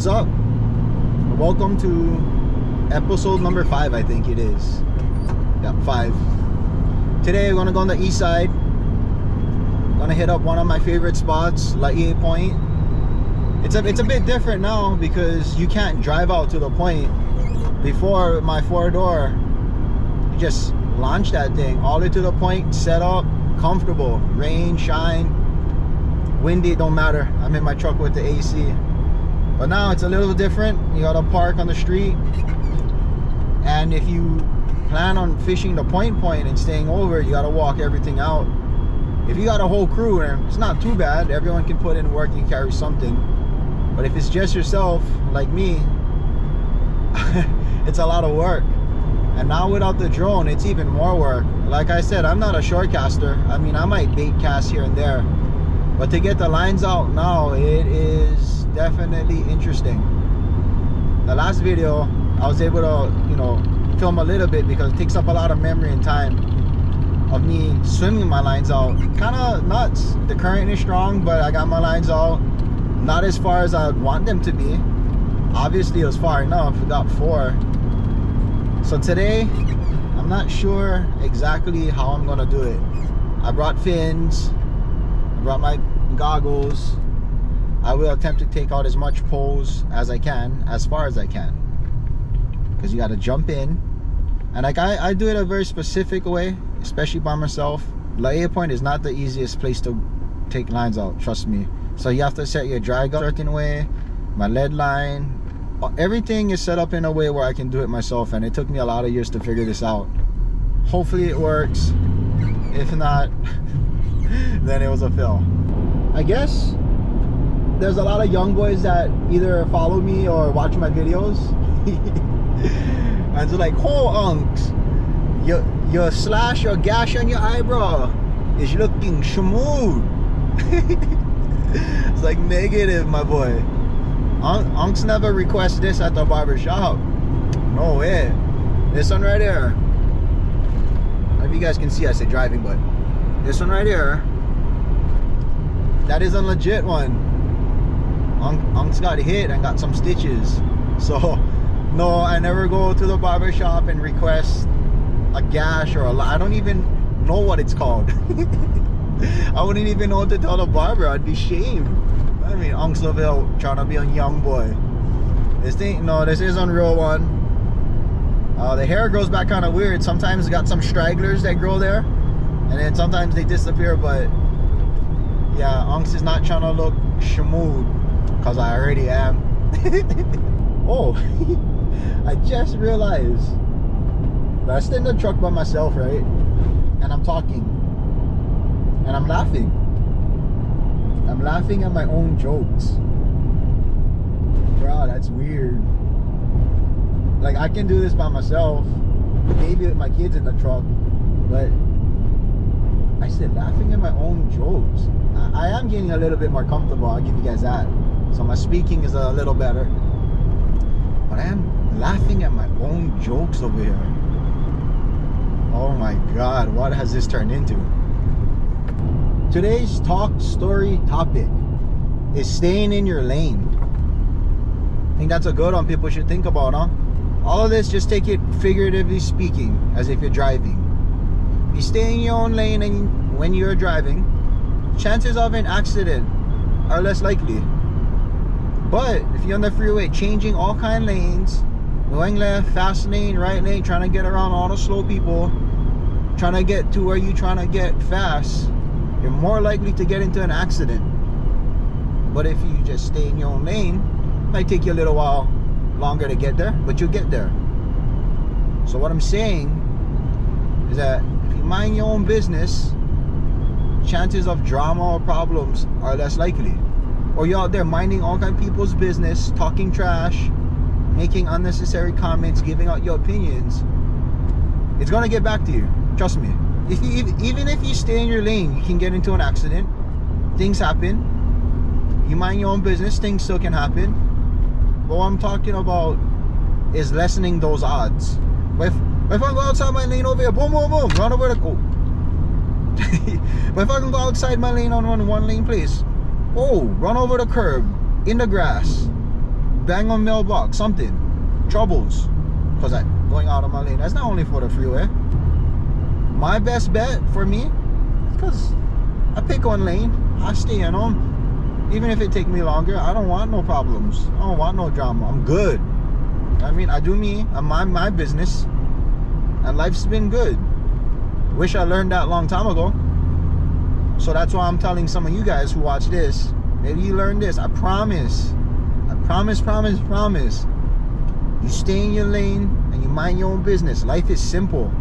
What's up? Welcome to episode number 5, I think it is. Yeah, 5. Today we're gonna go on the east side. Gonna hit up one of my favorite spots, Laie Point. It's a bit different now because you can't drive out to the point. Before, my 4-door, you just launch that thing all the way to the point, set up, comfortable, rain, shine, windy, don't matter. I'm in my truck with the AC. But now it's a little different. You gotta park on the street, and if you plan on fishing the point and staying over, you gotta walk everything out. If you got a whole crew, and it's not too bad, everyone can put in work and carry something. But if it's just yourself, like me, it's a lot of work. And now without the drone, it's even more work. Like I said, I'm not a short caster. I mean, I might bait cast here and there, but to get the lines out now, it is definitely interesting. The last video, I was able to, film a little bit because it takes up a lot of memory and time of me swimming my lines out. Kind of nuts. The current is strong, but I got my lines out. Not as far as I would want them to be. Obviously, it was far enough. We got 4. So today, I'm not sure exactly how I'm gonna do it. I brought fins. I brought my goggles. I will attempt to take out as much poles as I can, as far as I can, because you got to jump in. And like I do it a very specific way, especially by myself. Laie Point is not the easiest place to take lines out, trust me. So you have to set your drag up a certain way, my lead line, everything is set up in a way where I can do it myself, and it took me a lot of years to figure this out. Hopefully it works. If not, then it was a fail. I guess there's a lot of young boys that either follow me or watch my videos and they're like, "Oh, unks, your slash or gash on your eyebrow is looking smooth." It's like, negative, my boy. Unks never request this at the barber shop. No way. This one right here, I don't know if you guys can see, I said driving, but this one right here, that is a legit one. Unks got hit and got some stitches. So no, I never go to the barber shop and request a gash or I don't even know what it's called. I wouldn't even know what to tell the barber. I'd be shamed. I mean, Unks Lavelle trying to be a young boy. This thing, no, this is unreal one. The hair grows back kind of weird. Sometimes it's got some stragglers that grow there, and then sometimes they disappear. But yeah, Unks is not trying to look smooth, because I already am. Oh, I just realized that I sit in the truck by myself, right? And I'm talking. And I'm laughing. I'm laughing at my own jokes. Bro, that's weird. Like, I can do this by myself, maybe with my kids in the truck, but I said laughing at my own jokes. I am getting a little bit more comfortable, I'll give you guys that. So my speaking is a little better. But I am laughing at my own jokes over here. Oh my God, what has this turned into? Today's talk story topic is staying in your lane. I think that's a good one people should think about, huh? All of this, just take it figuratively speaking, as if you're driving. You stay in your own lane, and when you're driving, chances of an accident are less likely. But if you're on the freeway, changing all kind of lanes, going left, fast lane, right lane, trying to get around all the slow people, trying to get to where you're trying to get fast, you're more likely to get into an accident. But if you just stay in your own lane, it might take you a little while longer to get there, but you'll get there. So what I'm saying is that if you mind your own business, chances of drama or problems are less likely. Or you're out there minding all kind of people's business, talking trash, making unnecessary comments, giving out your opinions, it's gonna get back to you, trust me. Even if you stay in your lane, you can get into an accident. Things happen. You mind your own business, things still can happen. But what I'm talking about is lessening those odds. But if I go outside my lane over here, boom, boom, boom, run over the... Oh. But if I can go outside my lane on one lane place, oh, run over the curb, in the grass, bang on mailbox, something. Troubles. Because I'm going out of my lane. That's not only for the freeway. My best bet for me, because I pick one lane, I stay in them. Even if it take me longer, I don't want no problems. I don't want no drama. I'm good. I mean, I do me. I'm my business. And life's been good. Wish I learned that a long time ago. So that's why I'm telling some of you guys who watch this, maybe you learned this. I promise. I promise. You stay in your lane and you mind your own business. Life is simple.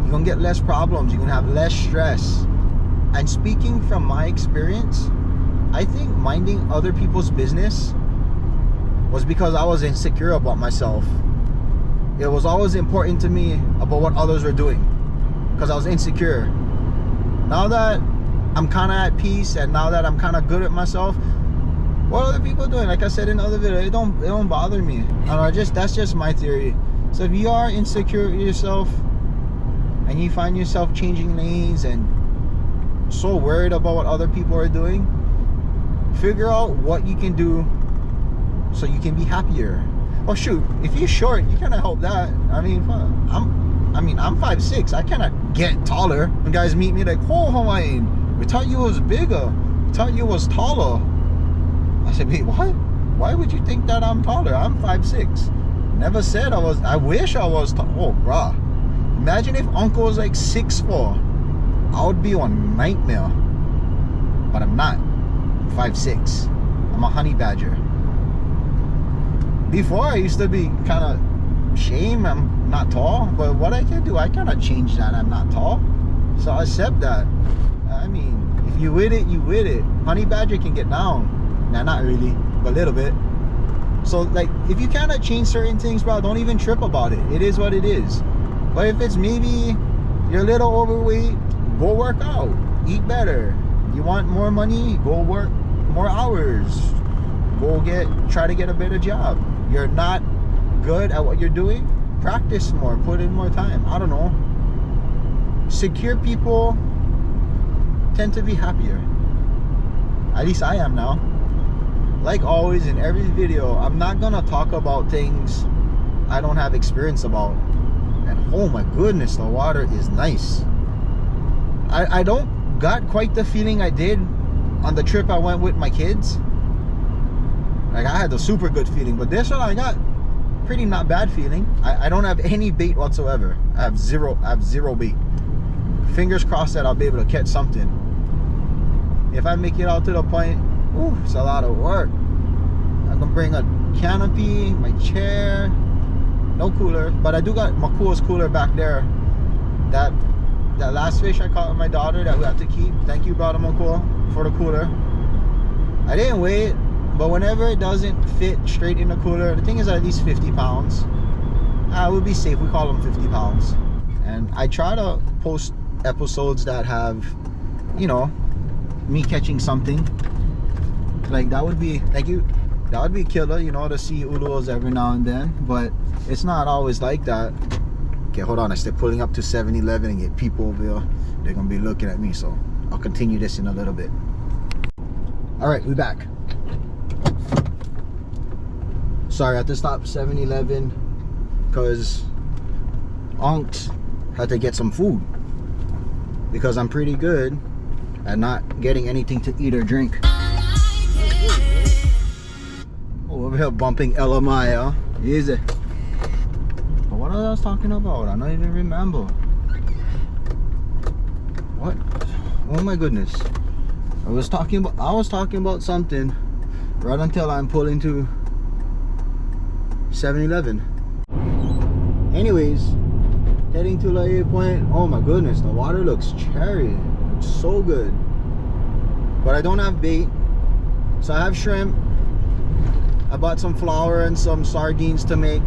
You're gonna get less problems. You're gonna have less stress. And speaking from my experience, I think minding other people's business was because I was insecure about myself. It was always important to me about what others were doing because I was insecure. Now that I'm kind of at peace and now that I'm kind of good at myself, what other people are doing, like I said in the other video, it don't bother me. I don't know, that's just my theory. So if you are insecure with yourself and you find yourself changing lanes and so worried about what other people are doing, figure out what you can do so you can be happier. Oh shoot, if you're short, you cannot help that. I mean, I'm 5'6". I cannot get taller. When guys meet me like, oh Hawaiian, we thought you was bigger. We thought you was taller. I said, wait, what? Why would you think that I'm taller? I'm 5'6". Never said I was. I wish I was tall. Oh, bruh. Imagine if Uncle was like 6'4". I would be a nightmare. But I'm not. I'm 5'6". I'm a honey badger. Before, I used to be kind of shame I'm not tall. But what I can do, I cannot change that I'm not tall. So I accept that. I mean, if you with it, you with it. Honey badger can get down. Nah, not really, but a little bit. So, like, if you cannot change certain things, bro, don't even trip about it. It is what it is. But if it's maybe you're a little overweight, go work out. Eat better. You want more money? Go work more hours. Try to get a better job. You're not good at what you're doing? Practice more. Put in more time. I don't know. Secure people tend to be happier. At least I am now. Like always in every video, I'm not gonna talk about things I don't have experience about. And oh my goodness, the water is nice. I don't got quite the feeling I did on the trip I went with my kids. Like, I had a super good feeling, but this one I got pretty not bad feeling. I don't have any bait whatsoever. I have zero bait. Fingers crossed that I'll be able to catch something. If I make it out to the point, ooh, it's a lot of work. I'm gonna bring a canopy, my chair, no cooler, but I do got my coolest cooler back there. That last fish I caught with my daughter that we have to keep. Thank you, brother Mako, for the cooler. I didn't weigh it, but whenever it doesn't fit straight in the cooler, the thing is at least 50 pounds. We'll be safe. We call them 50 pounds. And I try to post episodes that have, you know, me catching something. Like, that would be, thank you, that would be killer, you know, to see uluas every now and then, but it's not always like that. Okay, hold on, I start pulling up to 7-Eleven and get people over here. They're gonna be looking at me, so I'll continue this in a little bit. All right, we back. Sorry, I had to stop 7-Eleven because unks had to get some food because I'm pretty good at not getting anything to eat or drink. Oh, over here bumping LMI, easy. But what was I talking about? I don't even remember. What? Oh my goodness. I was talking about something right until I'm pulling to 7-Eleven. Anyways, heading to La Point. Oh my goodness, the water looks cherry. It's so good. But I don't have bait, so I have shrimp. I bought some flour and some sardines to make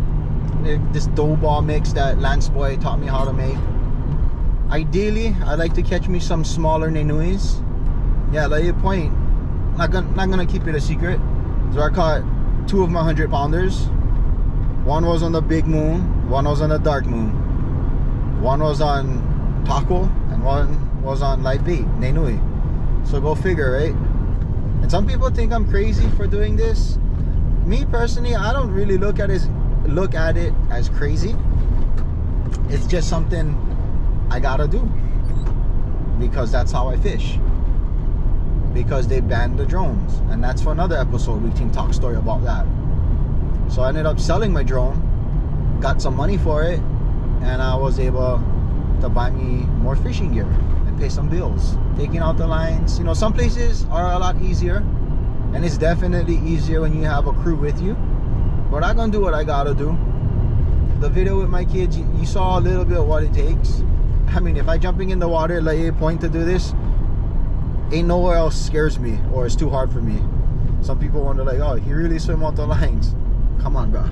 this dough ball mix that Lance Boy taught me how to make. Ideally, I like to catch me some smaller nenuis. Yeah, La Point. Not gonna keep it a secret. So I caught 2 of my 100-pounders. One was on the big moon, one was on the dark moon. One was on taco, and one was on live bait, nenui. So go figure, right? And some people think I'm crazy for doing this, me personally, I don't really look at it as crazy. It's just something I gotta do because that's how I fish. Because they banned the drones, and that's for another episode. We can talk story about that. So I ended up selling my drone, got some money for it, and I was able to buy me more fishing gear and pay some bills. Taking out the lines, you know, some places are a lot easier, and it's definitely easier when you have a crew with you. But I'm gonna do what I gotta do. The video with my kids, you saw a little bit of what it takes. I mean, if I jumping in the water at Laie Point to do this, ain't nowhere else scares me or it's too hard for me. Some people wonder like, oh, he really swim out the lines. Come on, bro.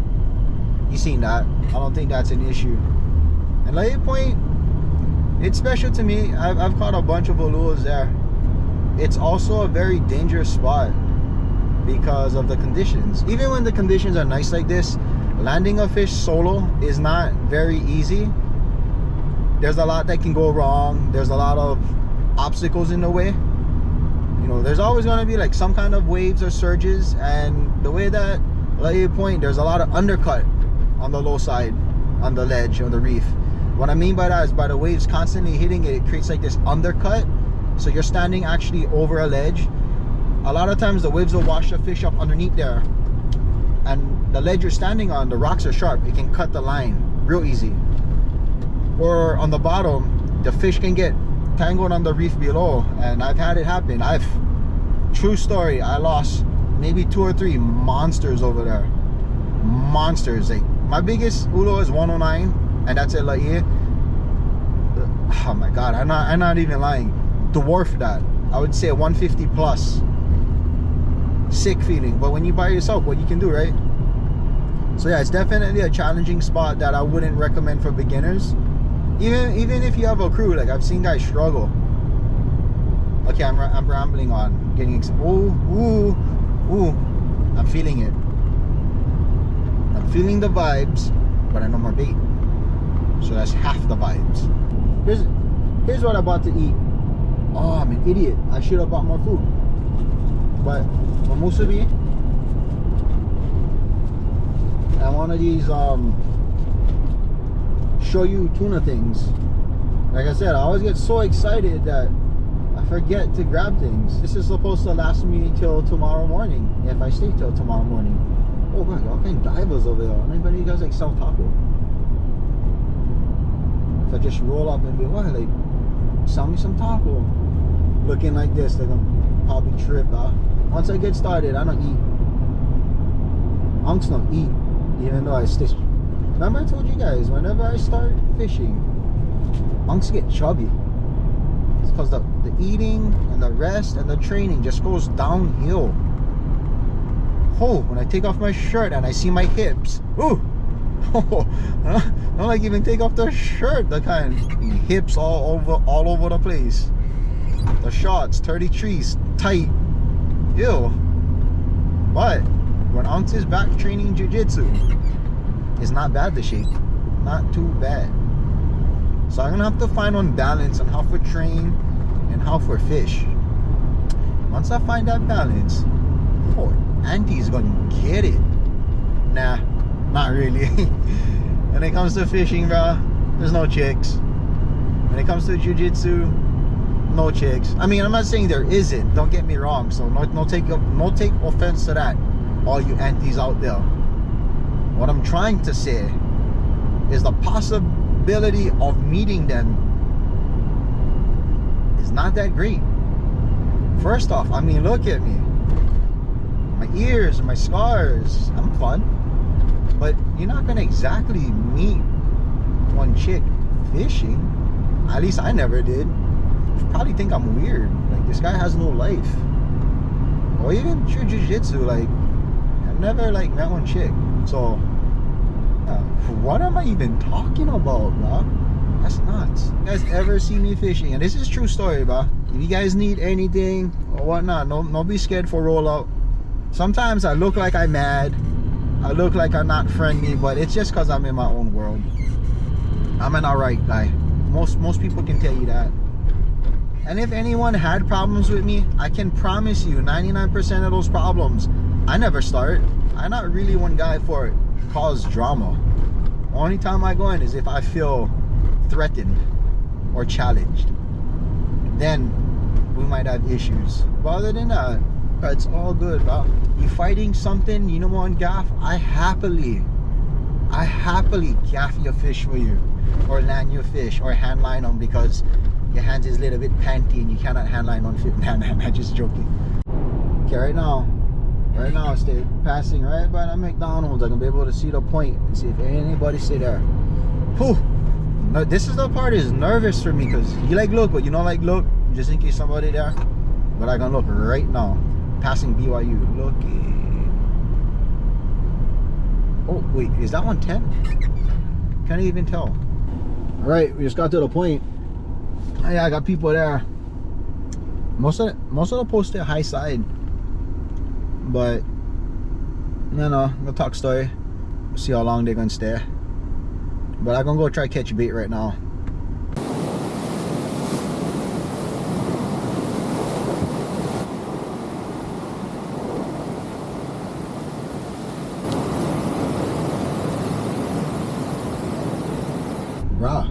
You seen that. I don't think that's an issue. And Laie Point, it's special to me. I've caught a bunch of uluas there. It's also a very dangerous spot because of the conditions. Even when the conditions are nice like this, landing a fish solo is not very easy. There's a lot that can go wrong. There's a lot of obstacles in the way. You know, there's always going to be like some kind of waves or surges, and the way that Laie Point, there's a lot of undercut on the low side, on the ledge, on the reef. What I mean by that is by the waves constantly hitting it, it creates like this undercut. So you're standing actually over a ledge. A lot of times the waves will wash the fish up underneath there, and the ledge you're standing on, the rocks are sharp. It can cut the line real easy. Or on the bottom, the fish can get tangled on the reef below, and I've had it happen. True story, I lost maybe 2 or 3 monsters over there. Monsters. Like, my biggest ulua is 109, and that's at Laie. Oh my god, I'm not even lying. Dwarf that. I would say 150 plus. Sick feeling, but when you by yourself, what you can do, right? So yeah, it's definitely a challenging spot that I wouldn't recommend for beginners. Even if you have a crew, like I've seen guys struggle. Okay, I'm rambling on, getting ooh, I'm feeling it. I'm feeling the vibes, but I know more bait. So that's half the vibes. Here's what I bought to eat. Oh, I'm an idiot. I should have bought more food. But musubi and one of these shoyu tuna things. Like I said, I always get so excited that I forget to grab things. This is supposed to last me till tomorrow morning, if I stay till tomorrow morning. Oh god, all kind of divers over there. Anybody you guys like sell taco? If I just roll up and be like, sell me some taco. Looking like this, they're gonna probably trip out. Once I get started, I don't eat. Unks don't eat, even though I stay. Remember I told you guys, whenever I start fishing, unks get chubby. It's because the eating and the rest and the training just goes downhill. Oh, when I take off my shirt and I see my hips, ooh, don't like even take off the shirt. The kind hips all over the place. The shots, 33s, tight. Ew. But when unks is back training jiu-jitsu, it's not bad, the shape. Not too bad. So I'm gonna have to find one balance on how for train and how for fish. Once I find that balance, oh, Auntie's gonna get it. Nah, not really. When it comes to fishing, bro, there's no chicks. When it comes to jiu-jitsu, no chicks. I mean, I'm not saying there isn't, don't get me wrong, so no take offense to that, all you aunties out there. What I'm trying to say is the possibility of meeting them is not that great. First off, I mean, look at me, my ears, my scars, I'm fun, but you're not gonna exactly meet one chick fishing. At least I never did. You probably think I'm weird, like this guy has no life. Or even true jiu-jitsu, like I've never like met one chick. So what am I even talking about, bro? That's nuts. You guys ever see me fishing? And this is true story, bro. If you guys need anything or whatnot, don't be scared for rollout. Sometimes I look like I'm mad, I look like I'm not friendly, but it's just because I'm in my own world. I'm an alright guy. Most people can tell you that. And if anyone had problems with me, I can promise you 99% of those problems I never start. I'm not really one guy for cause drama. Only time I go in is if I feel threatened or challenged. Then we might have issues. But other than that, it's all good, bro. You fighting something, you know what, on gaff, I happily gaff your fish for you, or land your fish, or hand line them because your hands is a little bit panty and you cannot hand line on fish. Nah, I'm just joking. Okay, right now, stay passing right by the McDonald's. I can be able to see the point and see if anybody stay there. Whew. No, this is the part is nervous for me because you like look, but you don't like look just in case somebody there. But I can look right now. Passing BYU, looking. Oh wait, is that one 10? Can't even tell. All right, we just got to the point. Oh, yeah, I got people there. Most of the posts stay high side, but we'll talk story. See how long they're gonna stay. But I'm gonna go try catch bait right now. Bruh.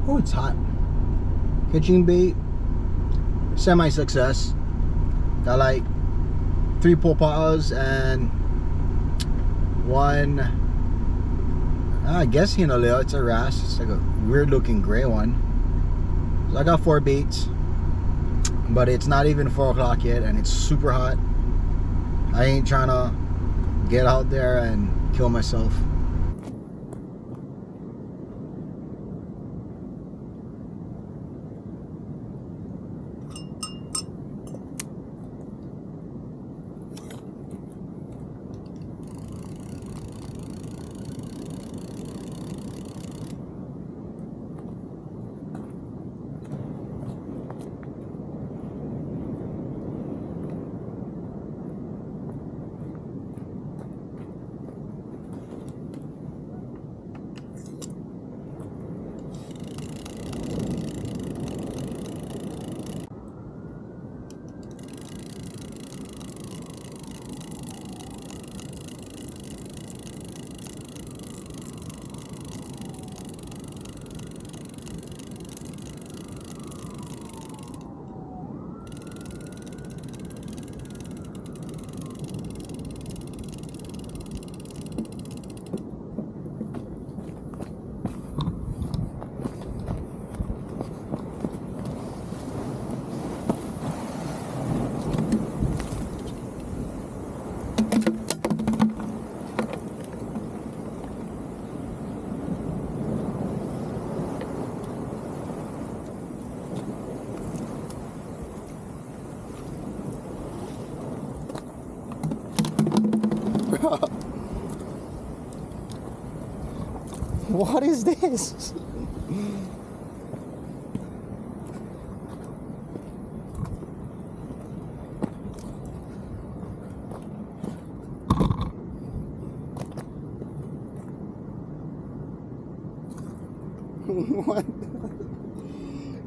Oh, it's hot. Catching bait. Semi-success. Got like 3 popas and 1, I guess hinaleo. It's a wrasse. It's like a weird looking gray one. So I got 4 baits, but it's not even 4 o'clock yet and it's super hot. I ain't trying to get out there and kill myself. What is this? What?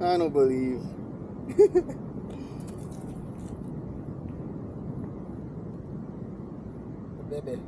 I don't believe. Baby.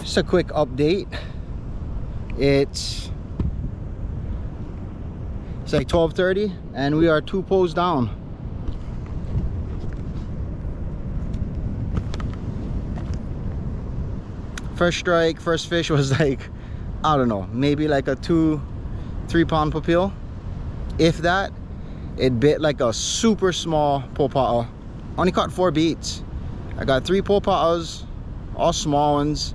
Just a quick update. It's like 12:30 and we are 2 poles down. First strike, first fish was like, I don't know, maybe like a 2-3 pound pupil, if that. It bit like a super small popaa. Only caught 4 beats. I got 3 popaas, all small ones,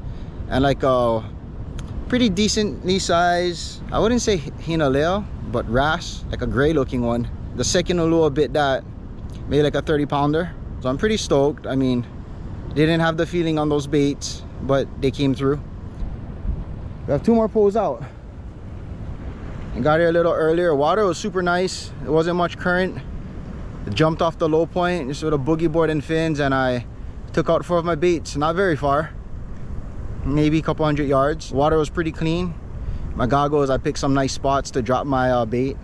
and like a pretty decently sized, I wouldn't say hinalea, but wrasse, like a gray looking one. The second ulua bit that, made like a 30 pounder. So I'm pretty stoked. I mean, didn't have the feeling on those baits, but they came through. We have 2 more poles out. I got here a little earlier. Water was super nice. There wasn't much current. It jumped off the low point just with a boogie board and fins, and I took out 4 of my baits. Not very far, maybe a couple hundred yards. Water was pretty clean. My goggles, I picked some nice spots to drop my bait,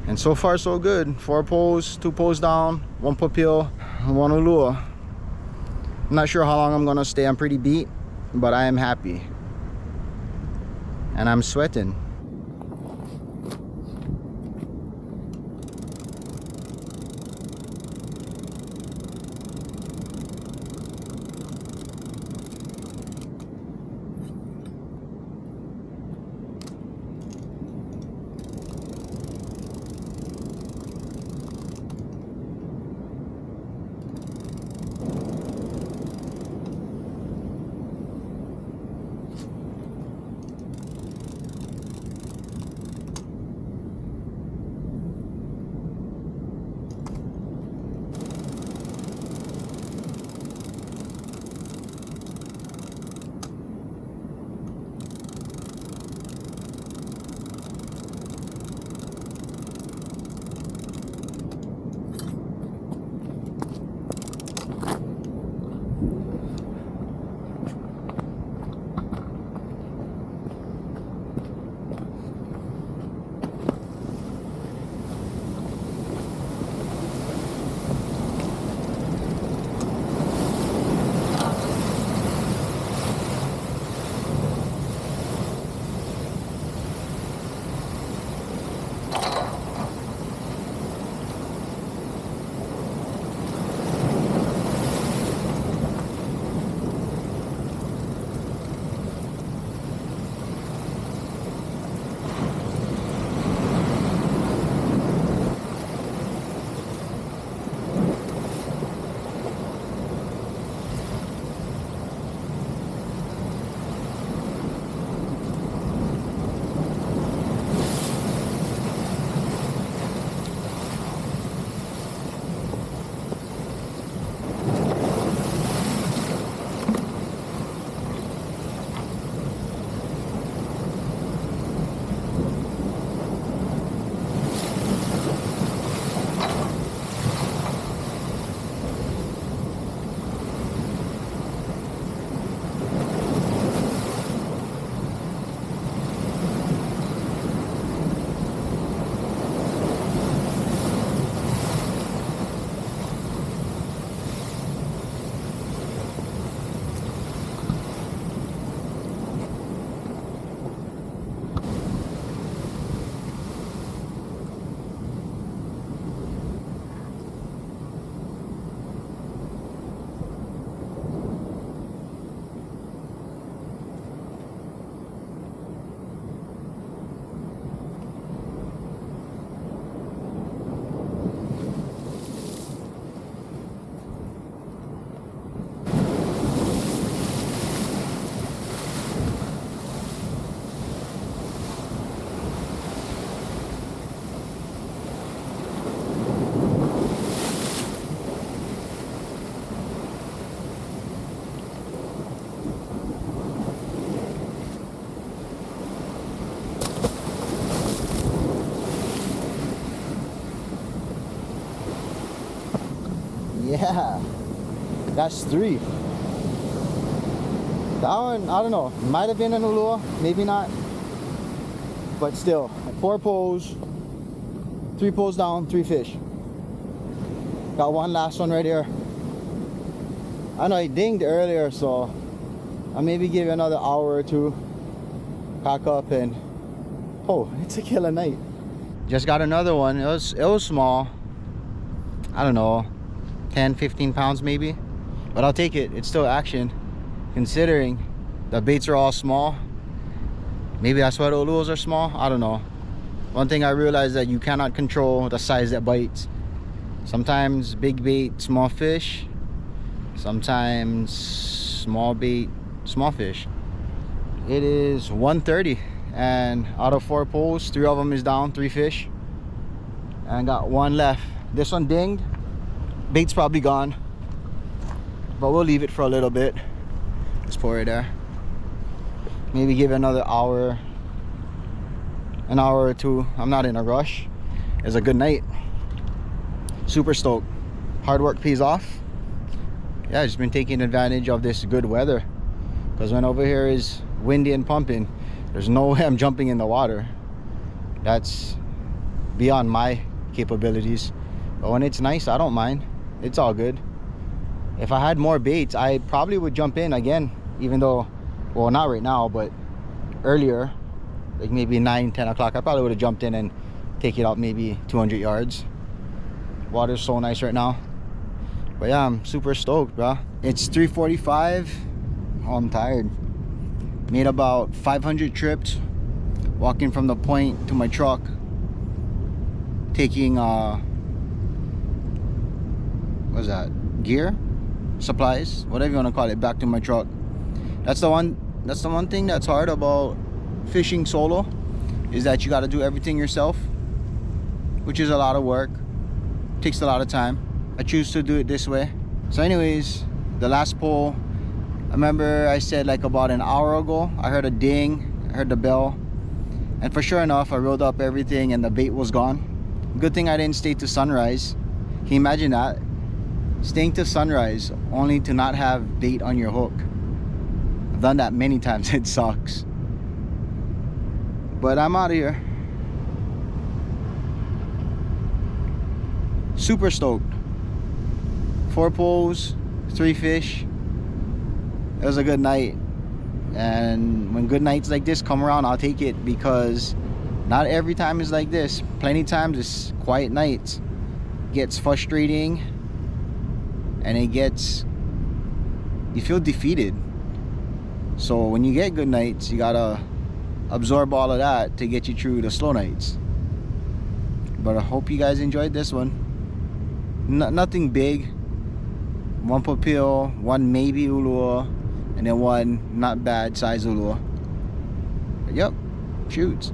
and so far so good. 4 poles, 2 poles down, 1 pupil, 1 ulua. I'm not sure how long I'm gonna stay. I'm pretty beat, but I am happy and I'm sweating. Yeah, that's 3. That one, I don't know, might have been an ulua, maybe not, but still, 4 poles, 3 poles down, 3 fish. Got one last one right here. I know he dinged earlier, so I'll maybe give it another hour or two, pack up, and oh, it's a killer night. Just got another one. It was small. I don't know, 10-15 pounds maybe, but I'll take it. It's still action, considering the baits are all small. Maybe that's why the uluas are small. I don't know. One thing I realized that you cannot control the size that bites. Sometimes big bait, small fish. Sometimes small bait, small fish. It is 1:30, and out of 4 poles, 3 of them is down, 3 fish, and I got 1 left. This one dinged. Bait's probably gone, but we'll leave it for a little bit. Just pour it there. Maybe give it another hour, an hour or two. I'm not in a rush. It's a good night. Super stoked. Hard work pays off. Yeah, I've just been taking advantage of this good weather, because when over here is windy and pumping, there's no way I'm jumping in the water. That's beyond my capabilities. But when it's nice, I don't mind. It's all good. If I had more baits, I probably would jump in again, even though, well, not right now, but earlier, like maybe 9-10 o'clock, I probably would have jumped in and take it out maybe 200 yards. Water's so nice right now. But yeah, I'm super stoked, bro. It's 3:45. Oh, I'm tired. Made about 500 trips walking from the point to my truck, taking what's that, gear, supplies, whatever you want to call it, back to my truck. That's the one thing that's hard about fishing solo, is that you got to do everything yourself, which is a lot of work, takes a lot of time. I choose to do it this way. So anyways, the last pole, I remember I said like about an hour ago, I heard a ding, I heard the bell, and for sure enough, I rolled up everything and the bait was gone. Good thing I didn't stay to sunrise. Can you imagine that? Staying to sunrise only to not have bait on your hook. I've done that many times. It sucks. But I'm out of here. Super stoked. 4 poles, 3 fish. It was a good night. And when good nights like this come around, I'll take it, because not every time is like this. Plenty times it's quiet nights. It gets frustrating, and you feel defeated. So when you get good nights, you gotta absorb all of that to get you through the slow nights. But I hope you guys enjoyed this one. Nothing big. 1 pupil, 1 maybe ulua, and then 1 not bad size ulua. But yep, shoots.